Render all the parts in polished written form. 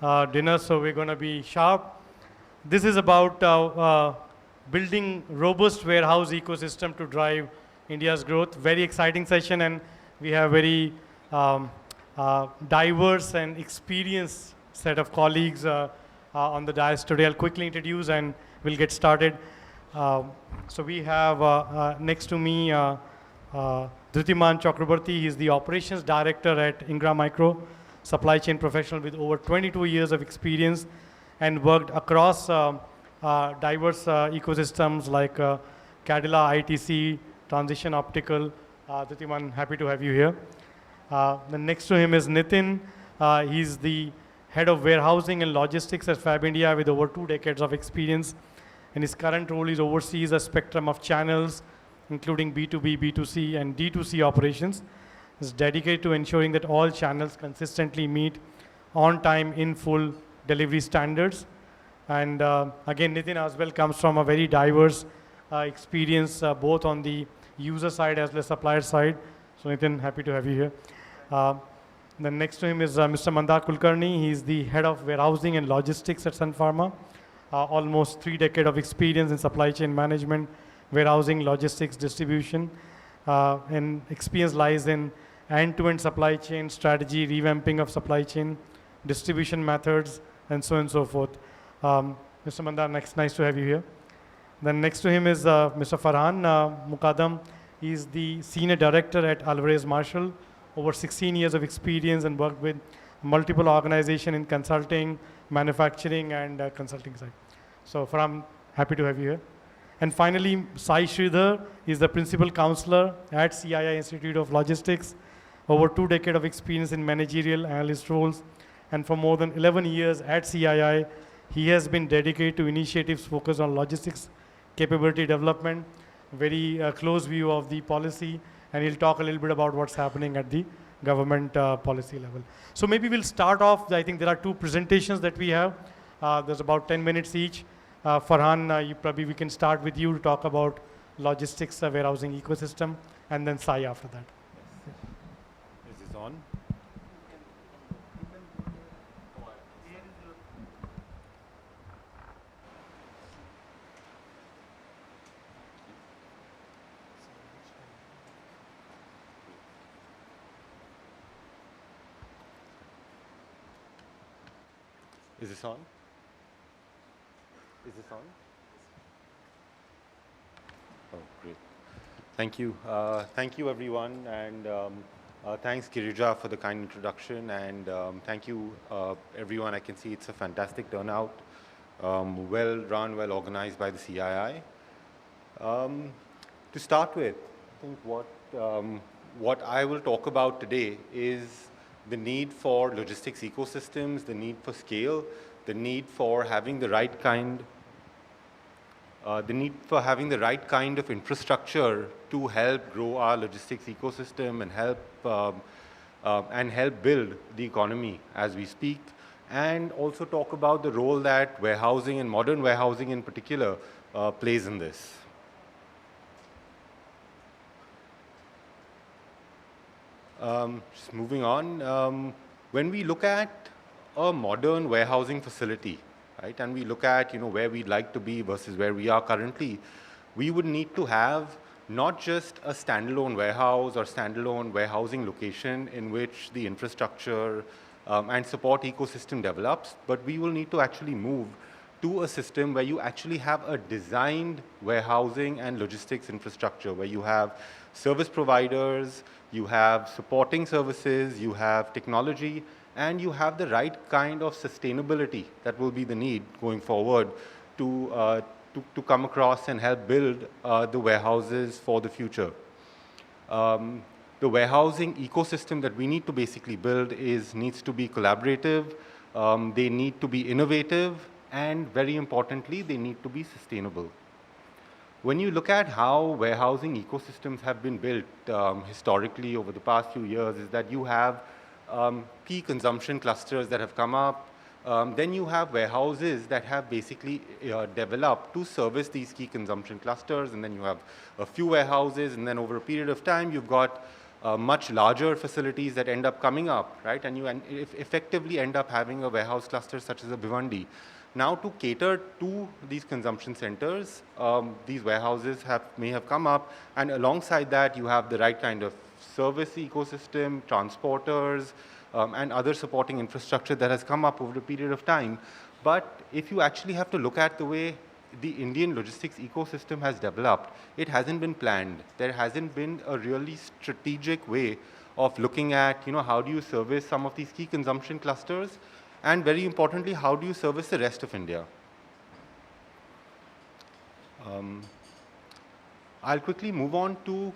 dinner, so we're going to be sharp. This is about building robust warehouse ecosystem to drive India's growth. Very exciting session, and we have very diverse and experienced set of colleagues on the dais today. I'll quickly introduce and we'll get started. So we have next to me Dhritiman Chakraborty. He's the operations director at Ingram Micro, supply chain professional with over 22 years of experience and worked across diverse ecosystems like Cadila, ITC, Transition Optical. Dhritiman, happy to have you here. Then next to him is Nitin. He's the head of warehousing and logistics at FABINDIA with over 2 decades of experience. And his current role is oversees a spectrum of channels, including B2B, B2C, and D2C operations. Is dedicated to ensuring that all channels consistently meet on time, in full delivery standards. And again, Nitin as well comes from a very diverse experience, both on the user side as well as supplier side. So Nitin, happy to have you here. Then next to him is Mr. Mandar Kulkarni. He's the head of warehousing and logistics at Pharma. Almost 3 decades of experience in supply chain management, warehousing, logistics, distribution. And experience lies in end-to-end supply chain strategy, revamping of supply chain, distribution methods, and so on and so forth. Mr. Mandar, nice to have you here. Then next to him is Mr. Farhaan Mukadam. He's the senior director at Alvarez Marsal, over 16 years of experience and worked with multiple organizations in consulting, manufacturing, and consulting side. So Farhaan, happy to have you here. And finally, Sridhar is the principal counselor at CII Institute of Logistics, over 2 decades of experience in managerial analyst roles, and for more than 11 years at CII, he has been dedicated to initiatives focused on logistics capability development, very close view of the policy, and he'll talk a little bit about what's happening at the government policy level. So maybe we'll start off. I think there are 2 presentations that we have. There's about 10 minutes each. Farhaan, we can start with you to talk about logistics warehousing ecosystem, and then Sai after that. Is this on? Is this on? Is this on? Oh, great. Thank you. Thank you, everyone. And thanks, Girija, for the kind introduction. And thank you, everyone. I can see it's a fantastic turnout. Well run, well organized by the CII. To start with, I think what I will talk about today is the need for logistics ecosystems, the need for scale, the need for having the right kind, of infrastructure to help grow our logistics ecosystem and help build the economy as we speak, and also talk about the role that warehousing and modern warehousing in particular plays in this. Just moving on, when we look at a modern warehousing facility, right, and we look at where we'd like to be versus where we are currently, we would need to have not just a standalone warehouse or standalone warehousing location in which the infrastructure and support ecosystem develops, but we will need to actually move to a system where you actually have a designed warehousing and logistics infrastructure, where you have service providers, you have supporting services, you have technology, and you have the right kind of sustainability that will be the need going forward to come across and help build the warehouses for the future. The warehousing ecosystem that we need to basically build needs to be collaborative, they need to be innovative, and very importantly, they need to be sustainable. When you look at how warehousing ecosystems have been built historically over the past few years, is that you have key consumption clusters that have come up. Then you have warehouses that have basically developed to service these key consumption clusters, and then you have a few warehouses, and then over a period of time, you've got much larger facilities that end up coming up, right? And you effectively end up having a warehouse cluster such as a Bhiwandi. Now, to cater to these consumption centers, these warehouses may have come up, and alongside that, you have the right kind of service ecosystem, transporters, and other supporting infrastructure that has come up over a period of time. But if you actually have to look at the way the Indian logistics ecosystem has developed, it hasn't been planned. There hasn't been a really strategic way of looking at, how do you service some of these key consumption clusters, and very importantly, how do you service the rest of India? I'll quickly move on to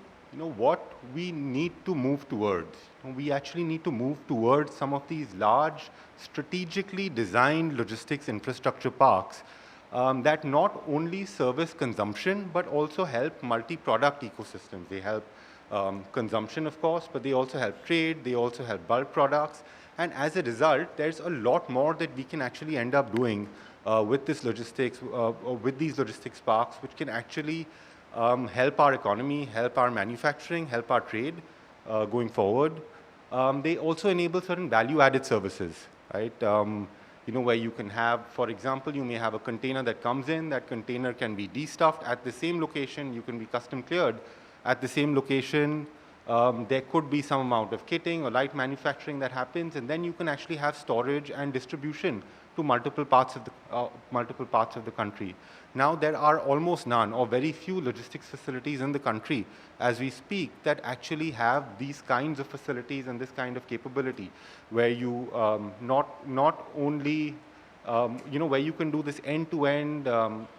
what we need to move towards. We actually need to move towards some of these large, strategically designed logistics infrastructure parks that not only service consumption, but also help multi-product ecosystems. They help consumption, of course, but they also help trade, they also help bulk products. And as a result, there's a lot more that we can actually end up doing with this logistics, with these logistics parks, which can actually help our economy, help our manufacturing, help our trade going forward. They also enable certain value-added services, right? Where you can have, for example, you may have a container that comes in, that container can be de-stuffed at the same location, you can be custom cleared at the same location. There could be some amount of kitting or light manufacturing that happens, and then you can actually have storage and distribution to multiple parts of the country. Now there are almost none or very few logistics facilities in the country as we speak that actually have these kinds of facilities and this kind of capability, where you not only where you can do this end-to-end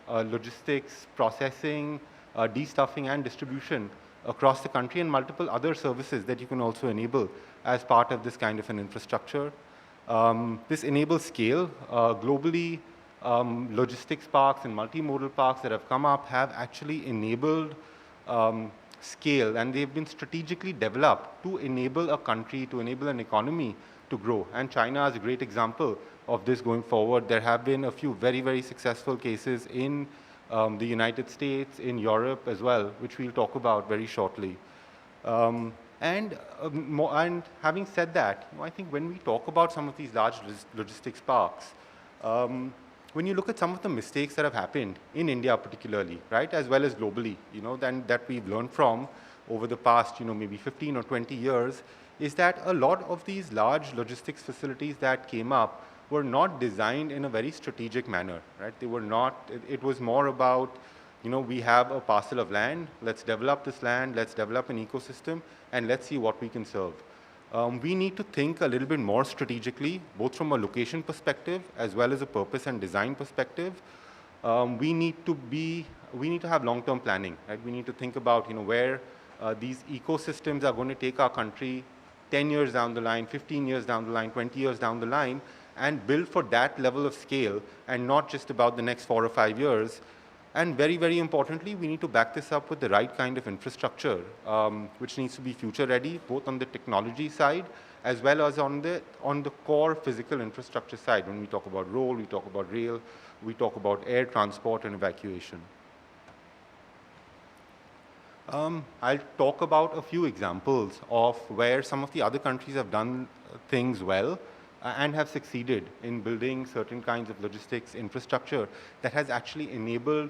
logistics processing, de-stuffing and distribution across the country, and multiple other services that you can also enable as part of this kind of an infrastructure. This enables scale. Globally, logistics parks and multimodal parks that have come up have actually enabled scale, and they've been strategically developed to enable a country, to enable an economy to grow. And China is a great example of this going forward. There have been a few very, very successful cases in the United States, in Europe as well, which we'll talk about very shortly. And having said that, I think when we talk about some of these large logistics parks, when you look at some of the mistakes that have happened in India particularly, right, as well as globally, then that we've learned from over the past, maybe 15 or 20 years, is that a lot of these large logistics facilities that came up were not designed in a very strategic manner, right? They were not, it was more about, we have a parcel of land, let's develop this land, let's develop an ecosystem, and let's see what we can serve. We need to think a little bit more strategically, both from a location perspective as well as a purpose and design perspective. We need to have long-term planning, right? We need to think about, where these ecosystems are going to take our country 10 years down the line, 15 years down the line, 20 years down the line, and build for that level of scale, and not just about the next 4 or 5 years. And very, very importantly, we need to back this up with the right kind of infrastructure, which needs to be future ready, both on the technology side, as well as on the core physical infrastructure side. When we talk about road, we talk about rail, we talk about air transport and evacuation. I'll talk about a few examples of where some of the other countries have done things well and have succeeded in building certain kinds of logistics infrastructure that has actually enabled,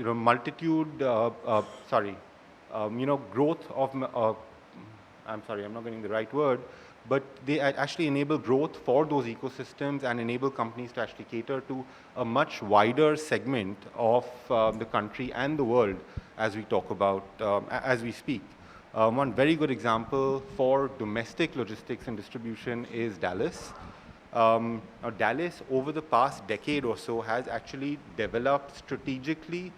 multitude, growth of, I'm sorry, I'm not getting the right word, but they actually enable growth for those ecosystems and enable companies to actually cater to a much wider segment of the country and the world as we talk about, as we speak. One very good example for domestic logistics and distribution is Dallas. Now Dallas, over the past decade or so, has actually developed strategically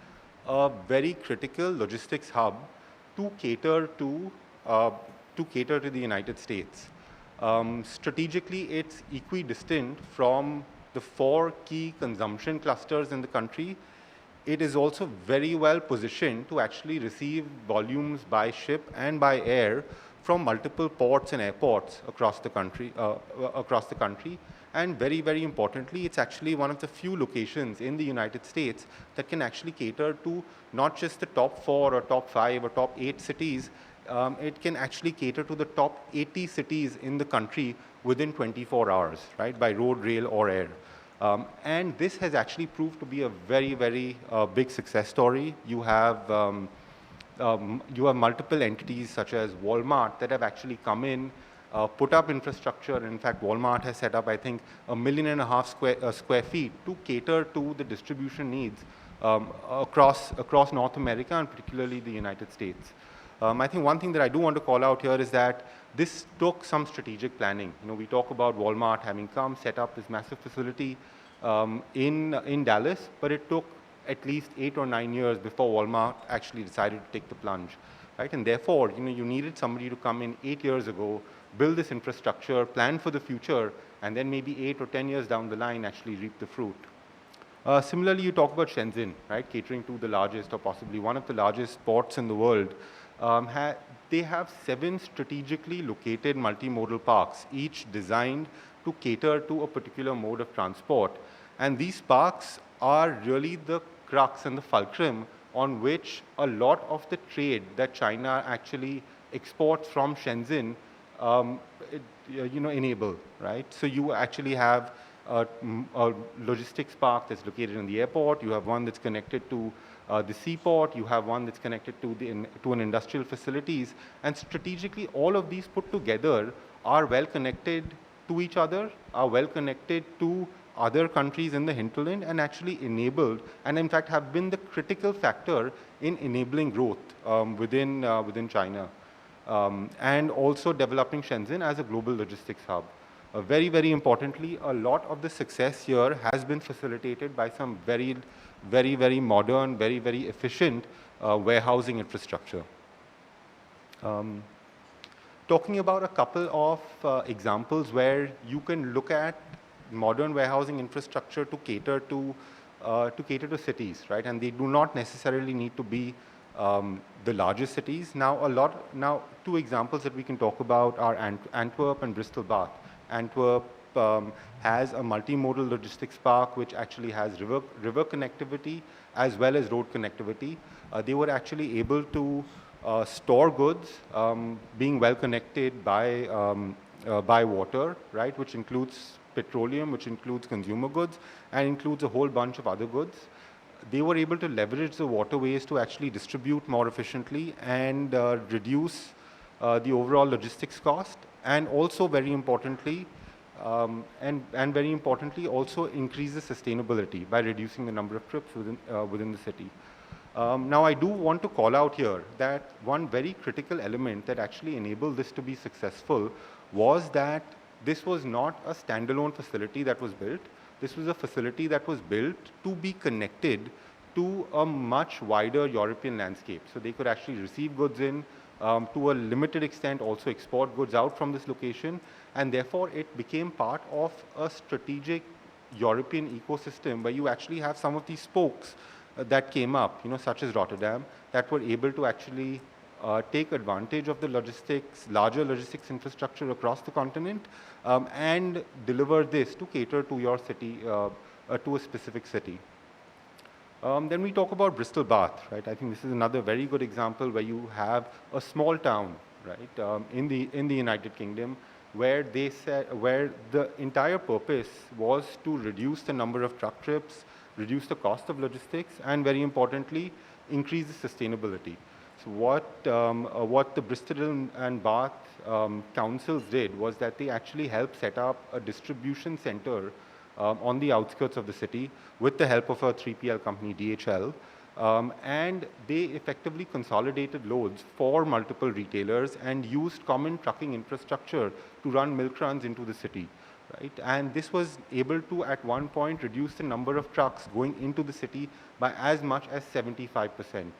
a very critical logistics hub to cater to the United States. Strategically, it's equidistant from the 4 key consumption clusters in the country. It is also very well positioned to actually receive volumes by ship and by air from multiple ports and airports across the country. And very, very importantly, it's actually one of the few locations in the United States that can actually cater to not just the top 4 or top 5 or top 8 cities it can actually cater to the top 80 cities in the country within 24 hours, right, by road, rail, or air. And this has actually proved to be a very, very big success story. You have multiple entities such as Walmart that have actually come in, put up infrastructure. In fact, Walmart has set up, I think, 1.5 million square feet to cater to the distribution needs across North America and particularly the United States. I think one thing that I do want to call out here is that this took some strategic planning. You know, we talk about Walmart having come, set up this massive facility in Dallas, but it took at least 8 or 9 years before Walmart actually decided to take the plunge, right? And therefore, you know, you needed somebody to come in 8 years ago, build this infrastructure, plan for the future, and then maybe 8 or 10 years down the line actually reap the fruit. Similarly, you talk about Shenzhen, right, catering to the largest or possibly one of the largest ports in the world. They have 7 strategically located multimodal parks, each designed to cater to a particular mode of transport. And these parks are really the crux and the fulcrum on which a lot of the trade that China actually exports from Shenzhen enable, right? So you actually have a logistics park that's located in the airport. You have one that's connected to the seaport. You have one that's connected to an industrial facilities. And strategically, all of these put together are well connected to each other, are well connected to other countries in the hinterland, and actually enabled, and in fact have been the critical factor in enabling growth within China, and also developing Shenzhen as a global logistics hub. Very, very importantly, a lot of the success here has been facilitated by some very, very modern, very, very efficient warehousing infrastructure. Talking about a couple of examples where you can look at modern warehousing infrastructure to cater to cities, right? And they do not necessarily need to be the largest cities. Now, 2 examples that we can talk about are Antwerp and Bristol Bath. Antwerp has a multimodal logistics park which actually has river connectivity as well as road connectivity. They were actually able to store goods being well connected by water, right, which includes petroleum, which includes consumer goods, and includes a whole bunch of other goods. They were able to leverage the waterways to actually distribute more efficiently and reduce the overall logistics cost, and also very importantly, also increase the sustainability by reducing the number of trips within the city. Now, I do want to call out here that one very critical element that actually enabled this to be successful was that this was not a standalone facility that was built. This was a facility that was built to be connected to a much wider European landscape. So they could actually receive goods in, to a limited extent also export goods out from this location, and therefore it became part of a strategic European ecosystem where you actually have some of these spokes that came up, you know, such as Rotterdam, that were able to actually take advantage of the larger logistics infrastructure across the continent, and deliver this to cater to your city, to a specific city. Then we talk about Bristol Bath, right? I think this is another very good example where you have a small town, right, in the United Kingdom, where where the entire purpose was to reduce the number of truck trips, reduce the cost of logistics, and very importantly, increase the sustainability. So what the Bristol and Bath councils did was that they actually helped set up a distribution center on the outskirts of the city with the help of a 3PL company, DHL, and they effectively consolidated loads for multiple retailers and used common trucking infrastructure to run milk runs into the city, right? And this was able to, at one point, reduce the number of trucks going into the city by as much as 75%,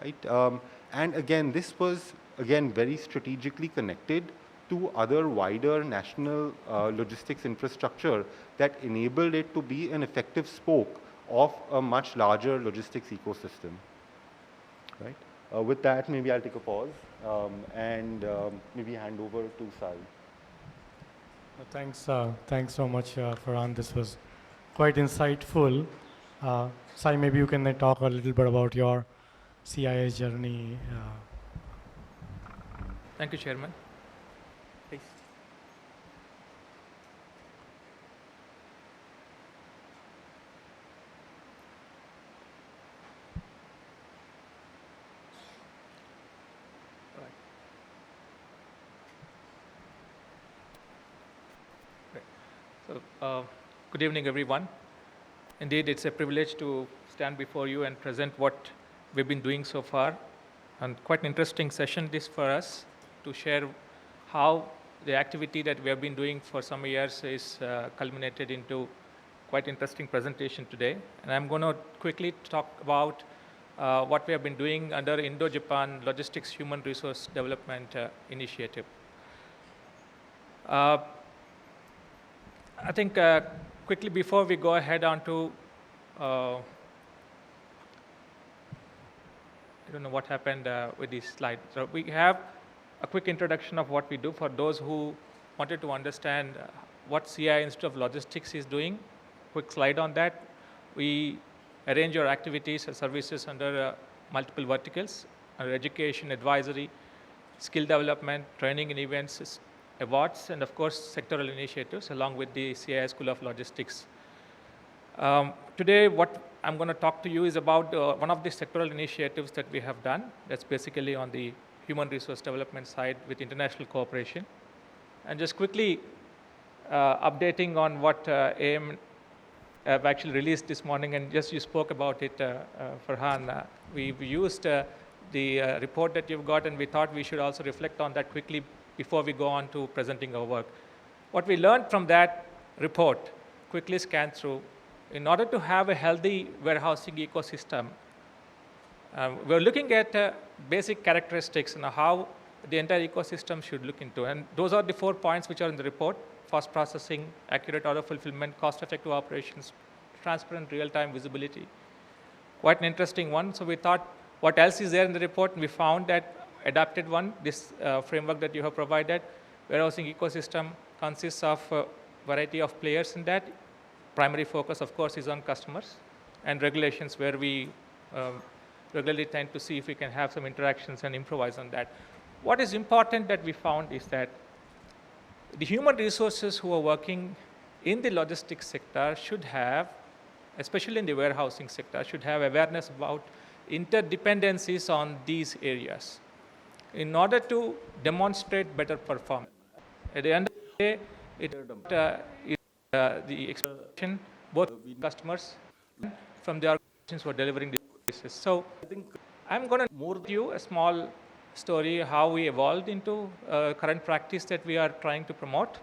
right? And again, this was, again, very strategically connected to other wider national logistics infrastructure that enabled it to be an effective spoke of a much larger logistics ecosystem, right? With that, maybe I'll take a pause and maybe hand over to Sai. Thanks so much, Farhaan. This was quite insightful. Sai, maybe you can talk a little bit about your CIS journey. Thank you, Chairman. Please. So, good evening, everyone. Indeed, it's a privilege to stand before you and present what we've been doing so far. And quite an interesting session this for us to share how the activity that we have been doing for some years is culminated into quite interesting presentation today. And I'm going to quickly talk about what we have been doing under Indo-Japan Logistics Human Resource Development Initiative. I think quickly before we go ahead on to, I don't know what happened with this slide. So we have a quick introduction of what we do for those who wanted to understand what CI Institute of Logistics is doing. Quick slide on that. We arrange our activities and services under multiple verticals, under education, advisory, skill development, training and events, awards, and of course, sectoral initiatives along with the CI School of Logistics. Today, what I'm going to talk to you is about one of the sectoral initiatives that we have done. That's basically on the human resource development side with international cooperation. And just quickly updating on what AM have actually released this morning, and just you spoke about it, Farhaan. We've used the report that you've got, and we thought we should also reflect on that quickly before we go on to presenting our work. What we learned from that report, quickly scan through, in order to have a healthy warehousing ecosystem, we're looking at basic characteristics and how the entire ecosystem should look into. And those are the 4 points which are in the report: fast processing, accurate order fulfillment, cost-effective operations, transparent real-time visibility. Quite an interesting one. So we thought, what else is there in the report? And we found that adapted one, this framework that you have provided, warehousing ecosystem consists of a variety of players in that. Primary focus, of course, is on customers and regulations, where we regularly tend to see if we can have some interactions and improvise on that. What is important that we found is that the human resources who are working in the logistics sector should have, especially in the warehousing sector, should have awareness about interdependencies on these areas in order to demonstrate better performance. At the end of the day, it is the expectation both customers and from the organizations who are delivering these services. So I'm going to more you a small story how we evolved into current practice that we are trying to promote.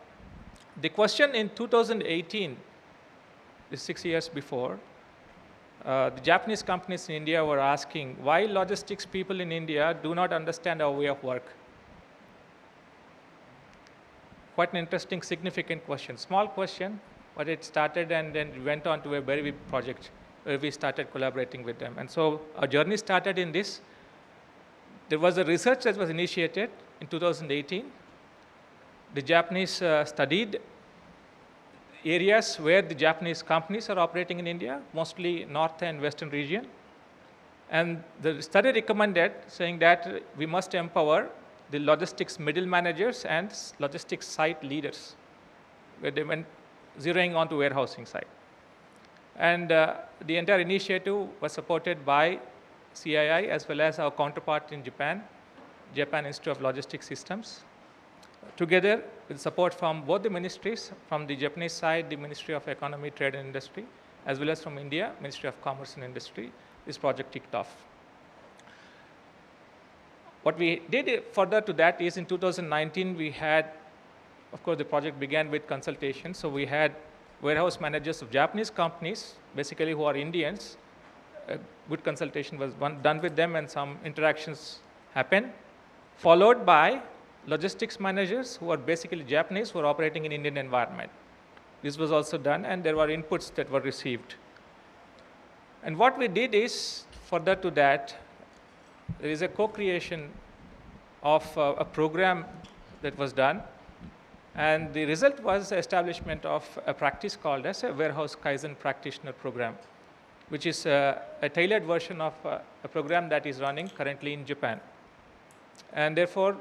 The question in 2018, is 6 years before, the Japanese companies in India were asking why logistics people in India do not understand our way of work. Quite an interesting, significant question. Small question, but it started and then went on to a very big project where we started collaborating with them. And so our journey started in this. There was a research that was initiated in 2018. The Japanese studied areas where the Japanese companies are operating in India, mostly north and western region. And the study recommended saying that we must empower the logistics middle managers and logistics site leaders, where they went zeroing onto warehousing side. And the entire initiative was supported by CII as well as our counterpart in Japan, Japan Institute of Logistics Systems, together with support from both the ministries, from the Japanese side, the Ministry of Economy, Trade and Industry, as well as from India, Ministry of Commerce and Industry. This project kicked off. What we did further to that is in 2019, we had, of course, the project began with consultation. So we had warehouse managers of Japanese companies, basically who are Indians. A good consultation was done with them and some interactions happened, followed by logistics managers who are basically Japanese who are operating in Indian environment. This was also done and there were inputs that were received. And what we did is, further to that, there is a co-creation of a program that was done. And the result was the establishment of a practice called as a Warehouse Kaizen Practitioner Program, which is a tailored version of a program that is running currently in Japan. And therefore,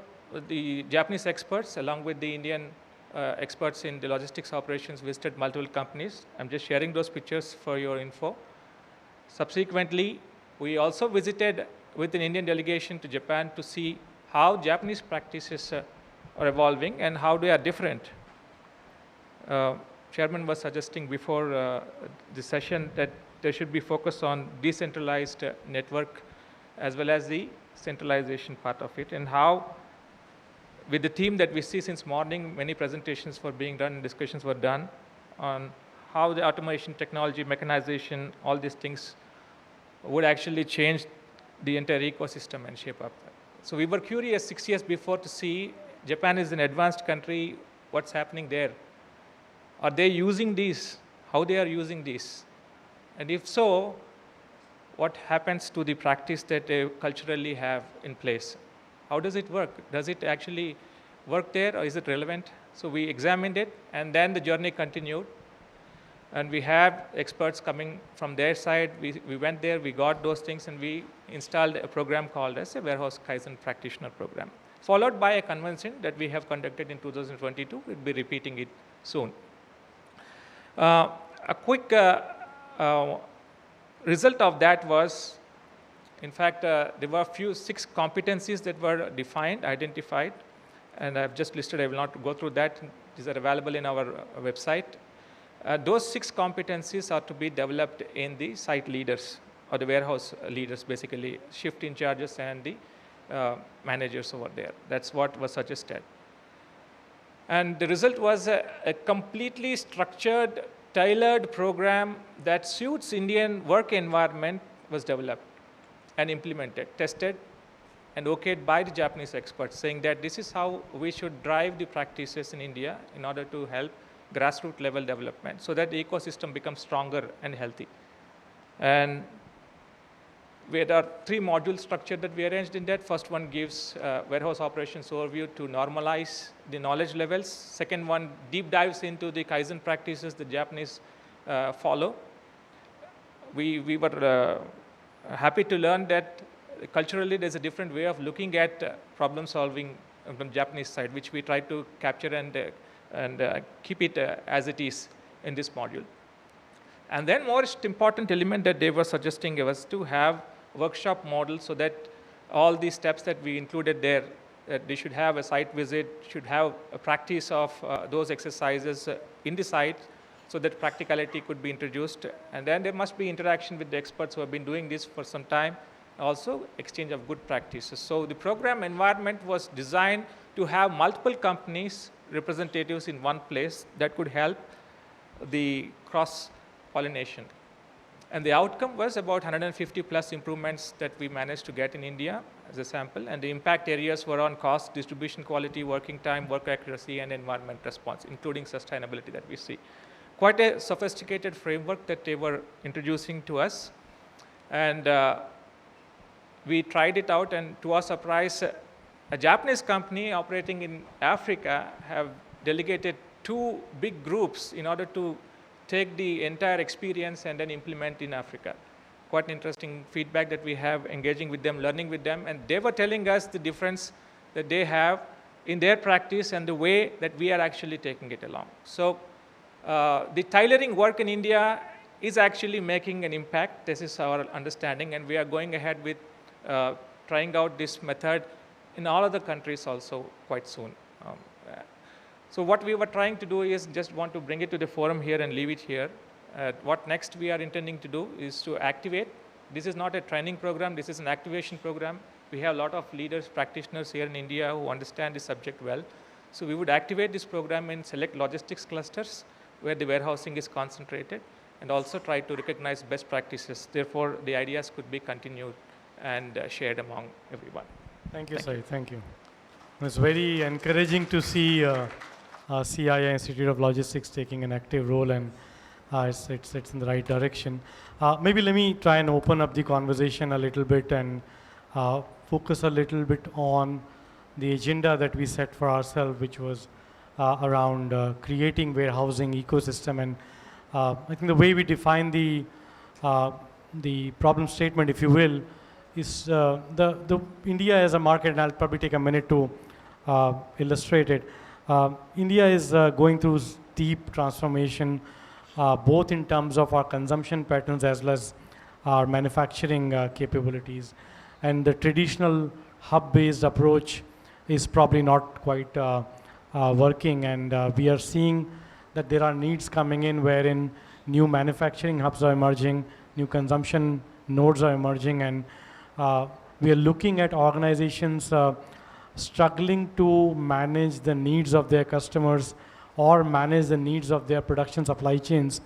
the Japanese experts, along with the Indian experts in the logistics operations, visited multiple companies. I'm just sharing those pictures for your info. Subsequently, we also visited with an Indian delegation to Japan to see how Japanese practices are evolving and how they are different. Chairman was suggesting before the session that there should be focus on decentralized network as well as the centralization part of it, and how with the team that we see since morning, many presentations were being done, discussions were done on how the automation, technology, mechanization, all these things would actually change the entire ecosystem and shape up. So we were curious 6 years before to see Japan is an advanced country, what's happening there? Are they using these? How they are using these? And if so, what happens to the practice that they culturally have in place? How does it work? Does it actually work there, or is it relevant? So we examined it, and then the journey continued. And we have experts coming from their side. We went there, we got those things, and we installed a program called as a Warehouse Kaizen Practitioner Program, followed by a convention that we have conducted in 2022. We'll be repeating it soon. A quick result of that was, in fact, there were 6 competencies that were defined, identified, and I've just listed. I will not go through that. These are available in our website. Those 6 competencies are to be developed in the site leaders or the warehouse leaders, basically shift in charges and the managers over there. That's what was suggested. And the result was a completely structured, tailored program that suits Indian work environment was developed and implemented, tested, and okayed by the Japanese experts, saying that this is how we should drive the practices in India in order to help grassroots level development so that the ecosystem becomes stronger and healthy. And there are 3 module structure that we arranged in that. First one gives warehouse operations overview to normalize the knowledge levels. Second one deep dives into the Kaizen practices the Japanese follow. We were happy to learn that culturally there's a different way of looking at problem solving from Japanese side, which we try to capture and keep it as it is in this module. And then most important element that they were suggesting was to have workshop model so that all these steps that we included there, that they should have a site visit, should have a practice of those exercises in the site so that practicality could be introduced. And then there must be interaction with the experts who have been doing this for some time, also exchange of good practices. So the program environment was designed to have multiple companies, representatives in one place that could help the cross-pollination. And the outcome was about 150 plus improvements that we managed to get in India as a sample. And the impact areas were on cost, distribution quality, working time, work accuracy, and environment response, including sustainability that we see. Quite a sophisticated framework that they were introducing to us. And we tried it out, and to our surprise, a Japanese company operating in Africa have delegated 2 big groups in order to take the entire experience and then implement in Africa. Quite interesting feedback that we have, engaging with them, learning with them, and they were telling us the difference that they have in their practice and the way that we are actually taking it along. So the tailoring work in India is actually making an impact. This is our understanding, and we are going ahead with trying out this method in all other countries also quite soon. So what we were trying to do is just want to bring it to the forum here and leave it here. What next we are intending to do is to activate. This is not a training program, this is an activation program. We have a lot of leaders, practitioners here in India who understand the subject well. So we would activate this program in select logistics clusters where the warehousing is concentrated, and also try to recognize best practices. Therefore, the ideas could be continued and shared among everyone. Thank you, Sai. Thank you. It was very encouraging to see CIA, Institute of Logistics, taking an active role, and it's in the right direction. Maybe let me try and open up the conversation a little bit and focus a little bit on the agenda that we set for ourselves, which was around creating warehousing ecosystem. And I think the way we define the problem statement, if you will, is the India as a market, and I'll probably take a minute to illustrated. India is going through deep transformation, both in terms of our consumption patterns as well as our manufacturing capabilities. And the traditional hub-based approach is probably not quite working, and we are seeing that there are needs coming in wherein new manufacturing hubs are emerging, new consumption nodes are emerging, and we are looking at organizations struggling to manage the needs of their customers or manage the needs of their production supply chains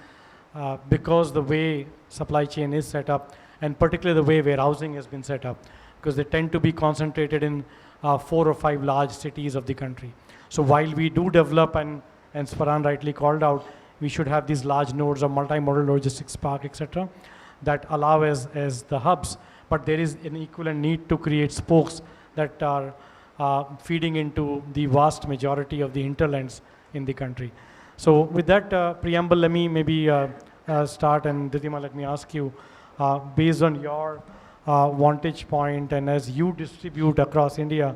because the way supply chain is set up, and particularly the way warehousing has been set up, because they tend to be concentrated in 4 or 5 large cities of the country. So while we do develop, and Farhaan rightly called out, we should have these large nodes of multimodal logistics park, etc., that allow as the hubs, but there is an equivalent need to create spokes that are feeding into the vast majority of the hinterlands in the country. So with that preamble, let me maybe start, and Dhritiman, let me ask you, based on your vantage point and as you distribute across India,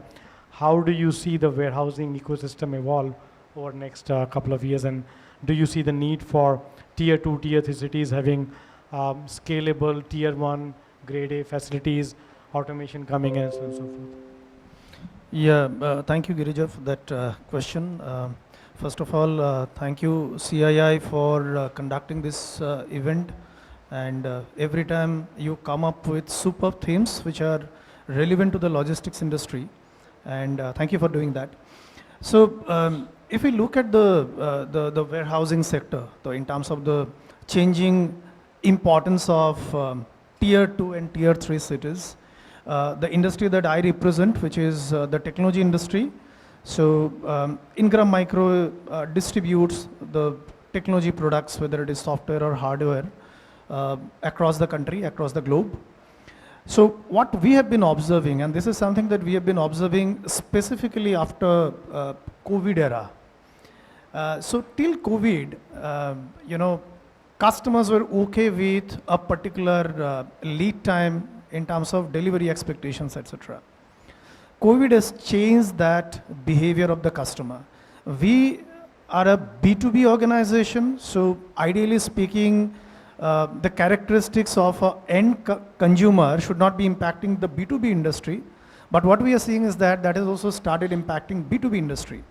how do you see the warehousing ecosystem evolve over the next couple of years, and do you see the need for tier 2, tier 3 cities having scalable tier 1 grade A facilities, automation coming in, and so on and so forth? Yeah, thank you, Girija, for that question. First of all, thank you, CII, for conducting this event. And every time you come up with superb themes which are relevant to the logistics industry. And thank you for doing that. So if we look at the warehousing sector, so in terms of the changing importance of tier 2 and tier 3 cities, the industry that I represent, which is the technology industry. So Ingram Micro distributes the technology products, whether it is software or hardware, across the country, across the globe. So what we have been observing, and this is something that we have been observing specifically after COVID era. So till COVID, customers were okay with a particular lead time in terms of delivery expectations, etc. COVID has changed that behavior of the customer. We are a B2B organization, so ideally speaking, the characteristics of an end consumer should not be impacting the B2B industry, but what we are seeing is that that has also started impacting B2B industry.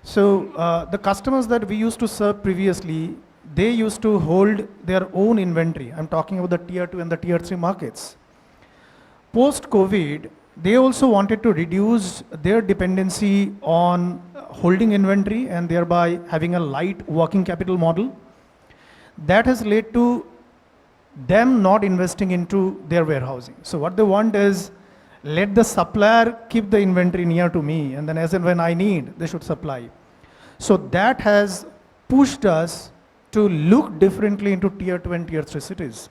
So the customers that we used to serve previously, they used to hold their own inventory. I'm talking about the tier 2 and the tier 3 markets. Post-COVID, they also wanted to reduce their dependency on holding inventory and thereby having a light working capital model. That has led to them not investing into their warehousing. So what they want is, let the supplier keep the inventory near to me, and then as and when I need, they should supply. So that has pushed us to look differently into tier 2 and tier 3 cities.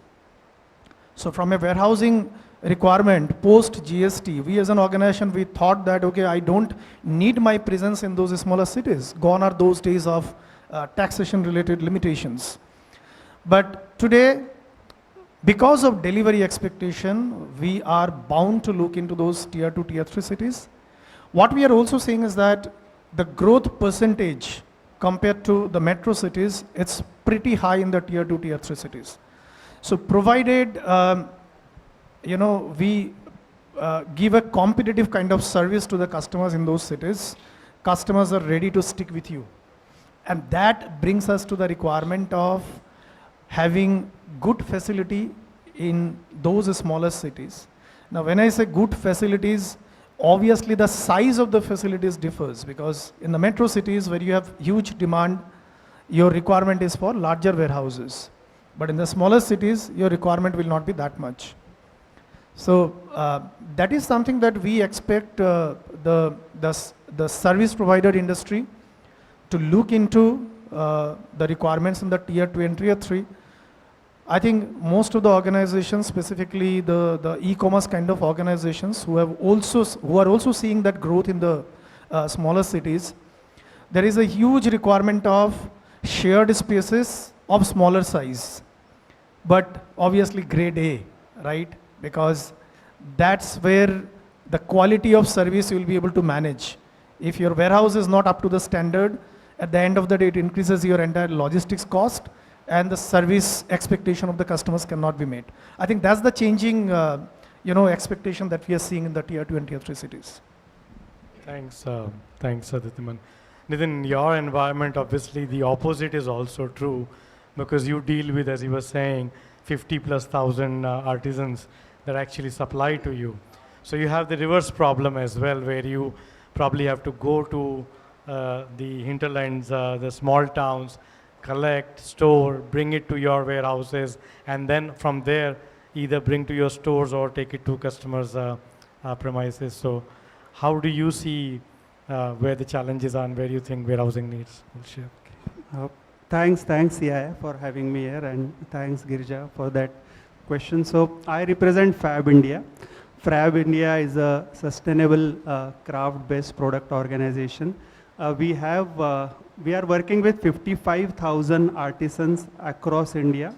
So from a warehousing requirement, post GST, we as an organization, we thought that, okay, I don't need my presence in those smaller cities. Gone are those days of taxation related limitations. But today, because of delivery expectation, we are bound to look into those tier 2, tier 3 cities. What we are also seeing is that the growth percentage compared to the metro cities, it's pretty high in the tier 2, tier 3 cities. So provided, we give a competitive kind of service to the customers in those cities, customers are ready to stick with you. And that brings us to the requirement of having good facility in those smaller cities. Now, when I say good facilities, obviously the size of the facilities differs, because in the metro cities where you have huge demand, your requirement is for larger warehouses. But in the smaller cities, your requirement will not be that much. So that is something that we expect the service provider industry to look into the requirements in the tier 2 and tier 3. I think most of the organizations, specifically the e-commerce kind of organizations who are also seeing that growth in the smaller cities, there is a huge requirement of shared spaces of smaller size, but obviously grade A, right? Because that's where the quality of service you will be able to manage. If your warehouse is not up to the standard, at the end of the day, it increases your entire logistics cost, and the service expectation of the customers cannot be met. I think that's the changing, expectation that we are seeing in the tier 2 and tier 3 cities. Thanks, Dhritiman. Nitin, in your environment, obviously the opposite is also true, because you deal with, as you were saying, 50,000+ artisans that actually supply to you. So you have the reverse problem as well, where you probably have to go to the hinterlands, the small towns, collect, store, bring it to your warehouses, and then from there either bring to your stores or take it to customers' premises. So how do you see where the challenges are and where you think warehousing needs will shift? Thanks, yeah, for having me here, and thanks, Girija, for that question. So I represent FABINDIA. FABINDIA is a sustainable craft-based product organization. We are working with 55,000 artisans across India.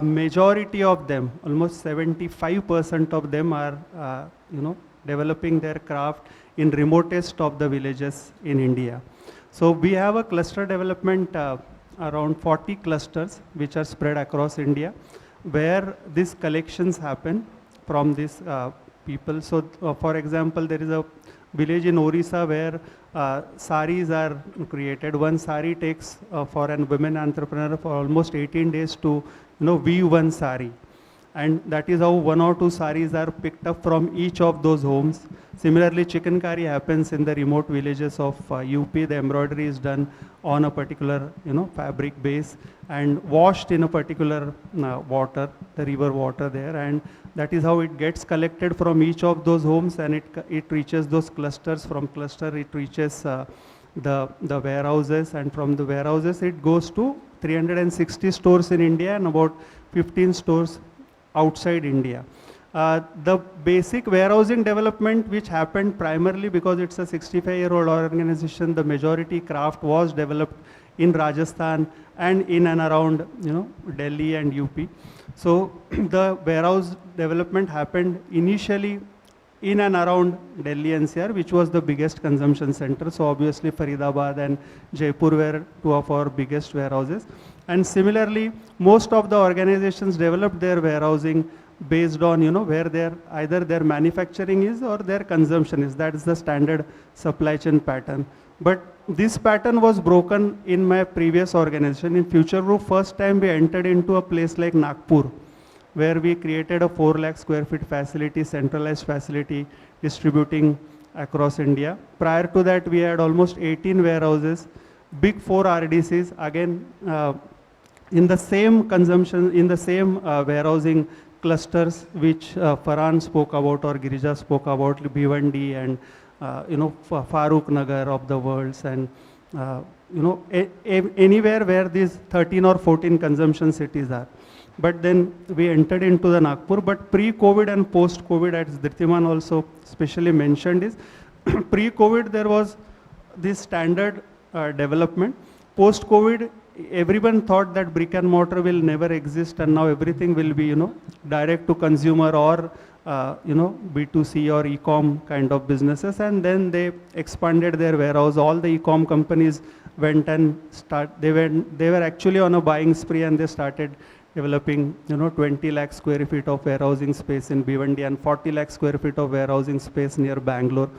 Majority of them, almost 75% of them are, developing their craft in remotest of the villages in India. So we have a cluster development, around 40 clusters which are spread across India, where these collections happen from these people. So for example, there is a village in Orissa where saris are created. One sari takes for a women entrepreneur for almost 18 days to weave one sari. And that is how 1 or 2 saris are picked up from each of those homes. Similarly, chikankari happens in the remote villages of UP. The embroidery is done on a particular fabric base and washed in a particular water, the river water there, and that is how it gets collected from each of those homes, and it reaches those clusters. From cluster it reaches the warehouses, and from the warehouses it goes to 360 stores in India and about 15 stores outside India. The basic warehousing development, which happened primarily because it's a 65-year-old organization, the majority craft was developed in Rajasthan and in and around Delhi and UP. So the warehouse development happened initially in and around Delhi NCR, which was the biggest consumption center. So obviously Faridabad and Jaipur were two of our biggest warehouses. And similarly, most of the organizations developed their warehousing based on where either their manufacturing is or their consumption is. That is the standard supply chain pattern. But this pattern was broken in my previous organization. In Future Group, first time we entered into a place like Nagpur, where we created a 4 lakh square feet facility, centralized facility, distributing across India. Prior to that, we had almost 18 warehouses, big 4 RDCs, again, in the same consumption, in the same warehousing clusters, which Farhaan spoke about or Girija spoke about, Bhiwandi and Farooq Nagar of the worlds, and anywhere where these 13 or 14 consumption cities are. But then we entered into the Nagpur. But pre-COVID and post-COVID, as Dhritiman also specially mentioned, is pre-COVID there was this standard development. Post-COVID, everyone thought that brick and mortar will never exist, and now everything will be direct to consumer or B2C or e-com kind of businesses. And then they expanded their warehouse. All the e-com companies went and they were actually on a buying spree, and they started developing 20 lakh square feet of warehousing space in Bhiwandi and 40 lakh square feet of warehousing space near Bangalore.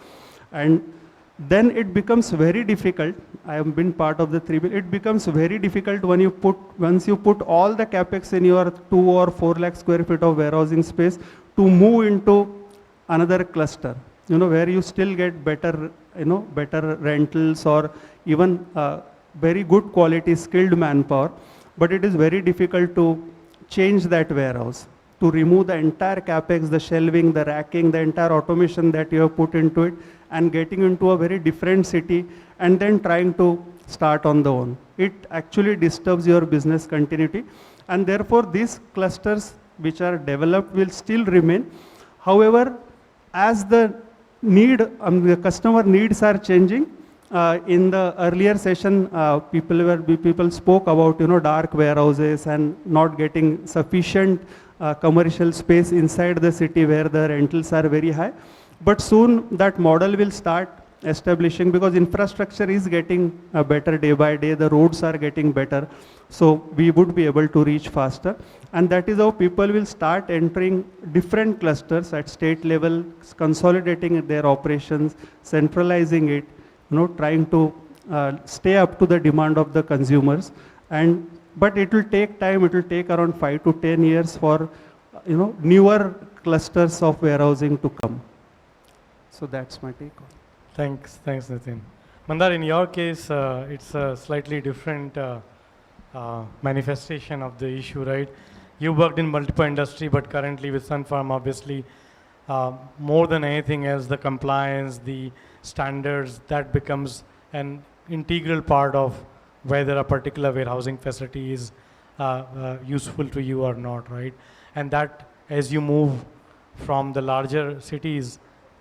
And then it becomes very difficult. I have been part of the 3 bill. It becomes very difficult once you put all the capex in your 2 or 4 lakh square feet of warehousing space to move into another cluster, where you still get better rentals or even very good quality skilled manpower. But it is very difficult to change that warehouse, to remove the entire capex, the shelving, the racking, the entire automation that you have put into it, and getting into a very different city and then trying to start on the own. It actually disturbs your business continuity, and therefore these clusters which are developed will still remain. However, as the the customer needs are changing, in the earlier session, people spoke about dark warehouses and not getting sufficient commercial space inside the city where the rentals are very high. But soon that model will start establishing, because infrastructure is getting better day by day, the roads are getting better, so we would be able to reach faster. And that is how people will start entering different clusters at state level, consolidating their operations, centralizing it, trying to stay up to the demand of the consumers. But it will take time, it will take around 5 to 10 years for newer clusters of warehousing to come. So that's my take on it. Thanks, Nitin. Mandar, in your case, it's a slightly different manifestation of the issue, right? You worked in multiple industry, but currently with Sun Pharma, obviously, more than anything else, the compliance, the standards, that becomes an integral part of whether a particular warehousing facility is useful to you or not, right? And that, as you move from the larger cities,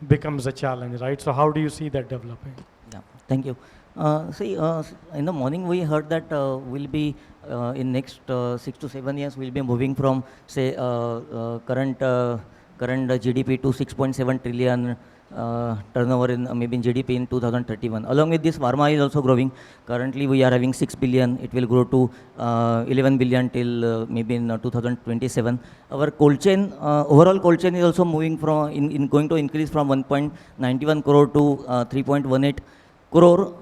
becomes a challenge, right? So how do you see that developing? Yeah, thank you. In the morning we heard that we'll be in next 6 to 7 years we'll be moving from say current GDP to 6.7 trillion turnover in maybe in GDP in 2031. Along with this, pharma is also growing. Currently we are having 6 billion. It will grow to 11 billion till maybe in 2027. Our cold chain, overall cold chain is also moving from going to increase from 1.91 crore to 3.18 crore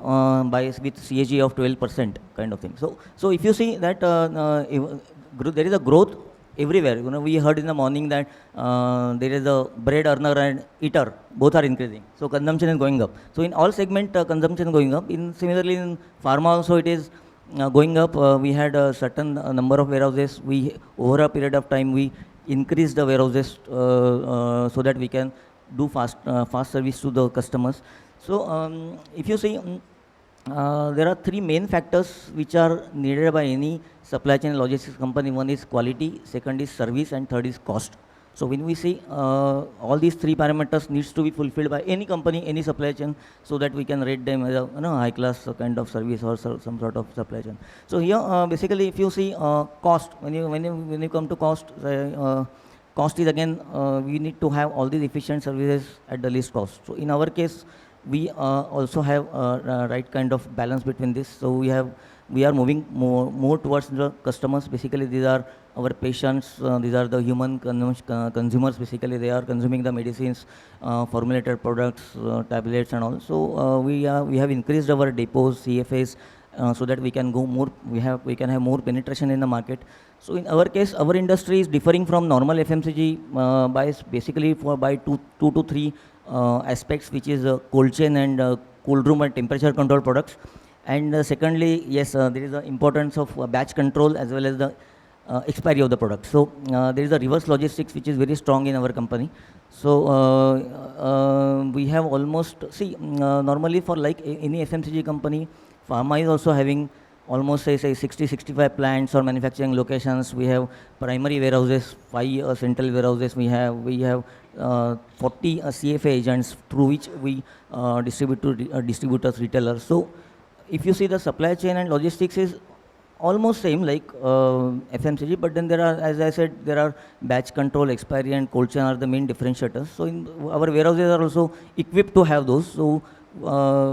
with CAG of 12% kind of thing. So if you see that there is a growth everywhere. We heard in the morning that there is a bread earner and eater, both are increasing. So consumption is going up. So in all segment, consumption is going up. Similarly in pharma also it is going up. We had a certain number of warehouses. Over a period of time, we increased the warehouses so that we can do fast service to the customers. So if you see, there are three main factors which are needed by any supply chain logistics company. One is quality, second is service, and third is cost. So when we see all these three parameters needs to be fulfilled by any company, any supply chain, so that we can rate them as a high class kind of service or some sort of supply chain. So here basically if you see cost, when you come to cost, cost is again we need to have all these efficient services at the least cost. So in our case, we also have right kind of balance between this. So we are moving more towards the customers. Basically, these are our patients. These are the human consumers. Basically, they are consuming the medicines, formulated products, tablets, and all. So we have increased our depots, CFAs, so that we can go more. We can have more penetration in the market. So in our case, our industry is differing from normal FMCG by two to three aspects, which is cold chain and cold room and temperature control products. And secondly, yes, there is the importance of batch control as well as the expiry of the product. So there is a reverse logistics which is very strong in our company. So we have almost, normally for like any FMCG company, pharma is also having almost say 60-65 plants or manufacturing locations. We have primary warehouses, 5 central warehouses. We have 40 CFA agents through which we distribute to distributors, retailers. So if you see the supply chain and logistics is almost same like FMCG, but then there are, as I said, there are batch control, expiry, and cold chain are the main differentiators. So our warehouses are also equipped to have those. So